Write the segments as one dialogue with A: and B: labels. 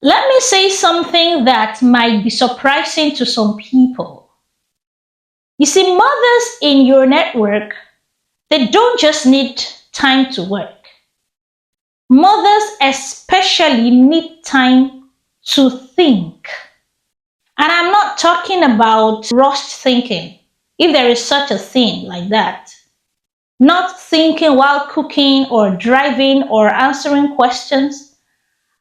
A: Let me say something that might be surprising to some people. You see, mothers in your network, they don't just need time to work. Mothers especially need time to think. And I'm not talking about rushed thinking, if there is such a thing like that. Not thinking while cooking or driving or answering questions.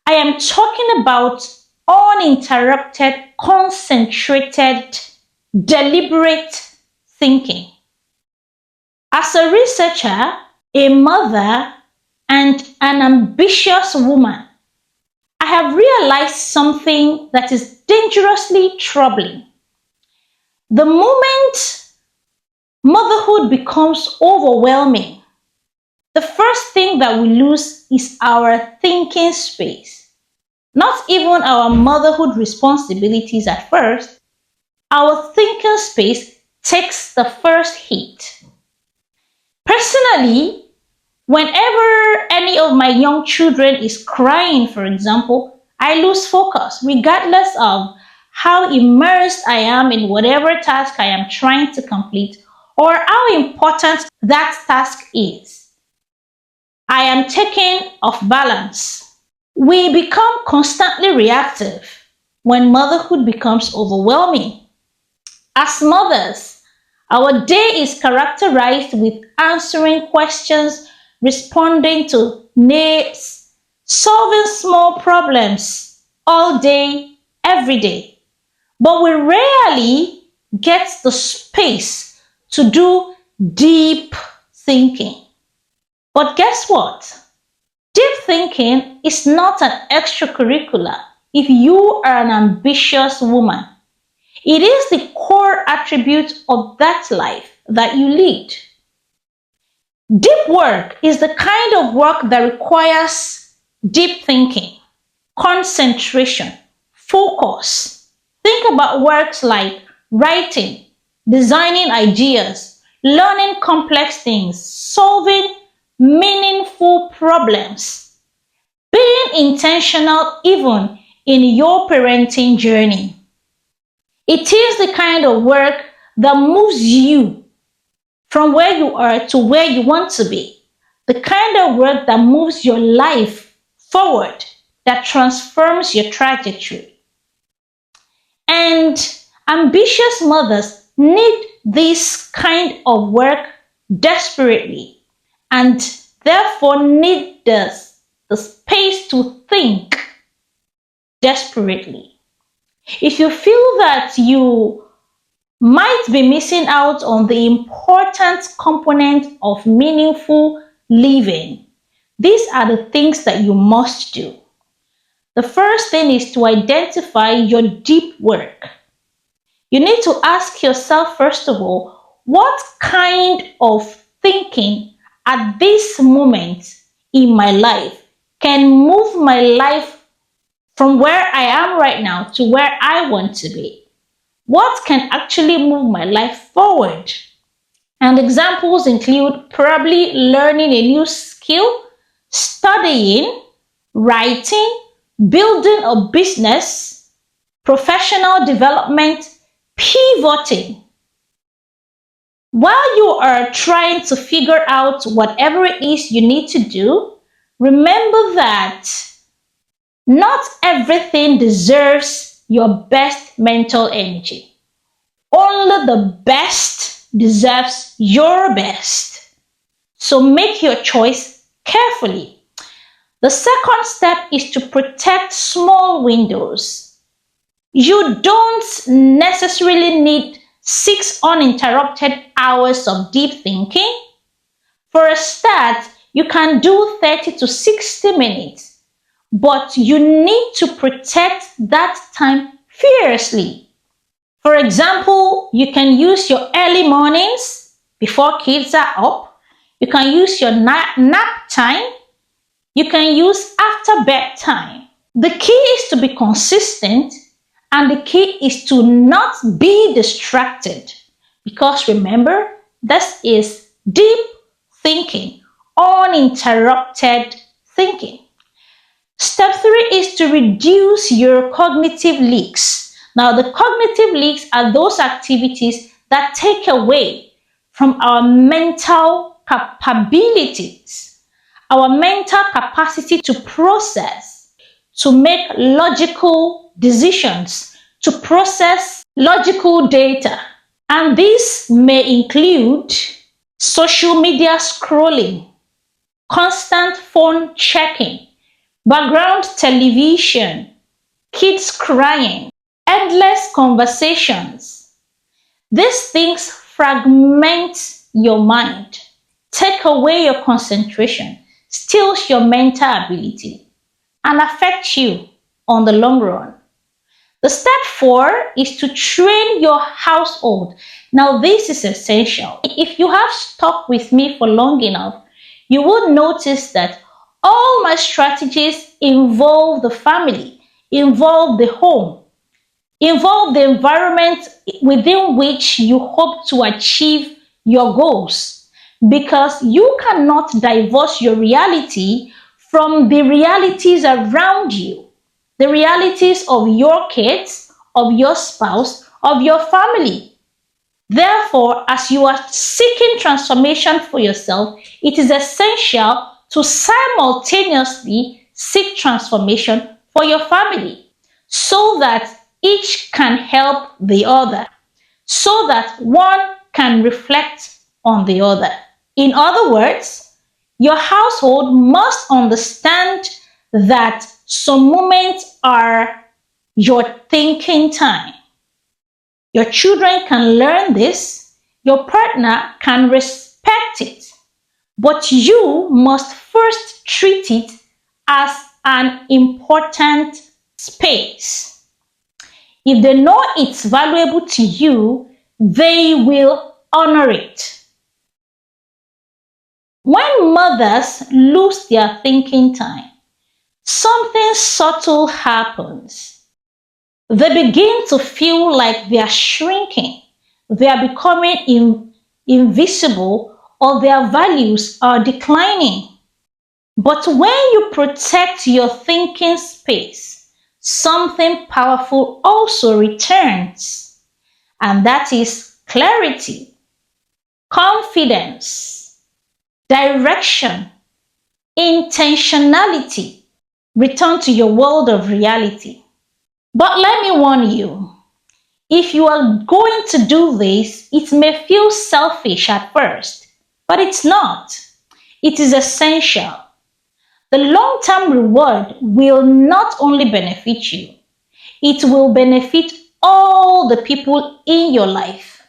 A: I am talking about uninterrupted, concentrated, deliberate thinking. As a researcher, a mother, and an ambitious woman, I have realized something that is dangerously troubling. The moment motherhood becomes overwhelming, the first thing that we lose is our thinking space. Not even our motherhood responsibilities at first. Our thinking space takes the first hit. Personally, whenever any of my young children is crying, for example, I lose focus regardless of how immersed I am in whatever task I am trying to complete or how important that task is. I am taken off balance. We become constantly reactive when motherhood becomes overwhelming. As mothers, our day is characterized with answering questions, responding to needs, solving small problems all day, every day. But we rarely get the space to do deep thinking. But guess what? Deep thinking is not an extracurricular if you are an ambitious woman. It is the core attribute of that life that you lead. Deep work is the kind of work that requires deep thinking, concentration, focus. Think about works like writing, designing ideas, learning complex things, solving meaningful problems, being intentional even in your parenting journey. It is the kind of work that moves you from where you are to where you want to be. The kind of work that moves your life forward, that transforms your trajectory. And ambitious mothers need this kind of work desperately and therefore need the space to think desperately. If you feel that you might be missing out on the important component of meaningful living, these are the things that you must do. The first thing is to identify your deep work. You need to ask yourself, first of all, what kind of thinking at this moment in my life can move my life from where I am right now to where I want to be? What can actually move my life forward? And examples include probably learning a new skill, studying, writing, building a business, professional development, pivoting. While you are trying to figure out whatever it is you need to do, remember that not everything deserves your best mental energy. Only the best deserves your best. So make your choice carefully. The second step is to protect small windows. You don't necessarily need 6 uninterrupted hours of deep thinking. For a start, you can do 30 to 60 minutes, but you need to protect that time fiercely. For example, you can use your early mornings before kids are up. You can use your nap time. You can use after bedtime. The key is to be consistent, and the key is to not be distracted. Because remember, this is deep thinking, uninterrupted thinking. Step three is to reduce your cognitive leaks. Now, the cognitive leaks are those activities that take away from our mental capabilities, our mental capacity to process, to make logical decisions, to process logical data. And this may include social media scrolling, constant phone checking, background television, kids crying, endless conversations. These things fragment your mind, take away your concentration, steals your mental ability, and affect you on the long run. The step four is to train your household. Now, this is essential. If you have stuck with me for long enough, you would notice that all my strategies involve the family, involve the home, involve the environment within which you hope to achieve your goals. Because you cannot divorce your reality from the realities around you, the realities of your kids, of your spouse, of your family. Therefore, as you are seeking transformation for yourself, it is essential to simultaneously seek transformation for your family so that each can help the other, so that one can reflect on the other. In other words, your household must understand that some moments are your thinking time. Your children can learn this, your partner can respect it, but you must first treat it as an important space. If they know it's valuable to you, they will honor it. When mothers lose their thinking time, something subtle happens. They begin to feel like they are shrinking, they are becoming invisible, or their values are declining. But when you protect your thinking space, something powerful also returns, and that is clarity, confidence, direction, intentionality. Return to your world of reality. But let me warn you, if you are going to do this, it may feel selfish at first, but it's not. It is essential. The long term reward will not only benefit you, it will benefit all the people in your life.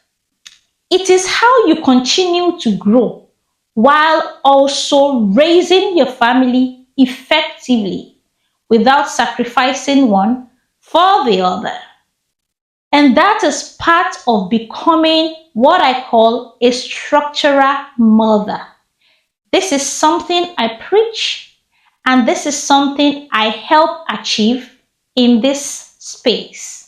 A: It is how you continue to grow while also raising your family effectively without sacrificing one for the other. And that is part of becoming what I call a structural mother. This is something I preach, and this is something I help achieve in this space.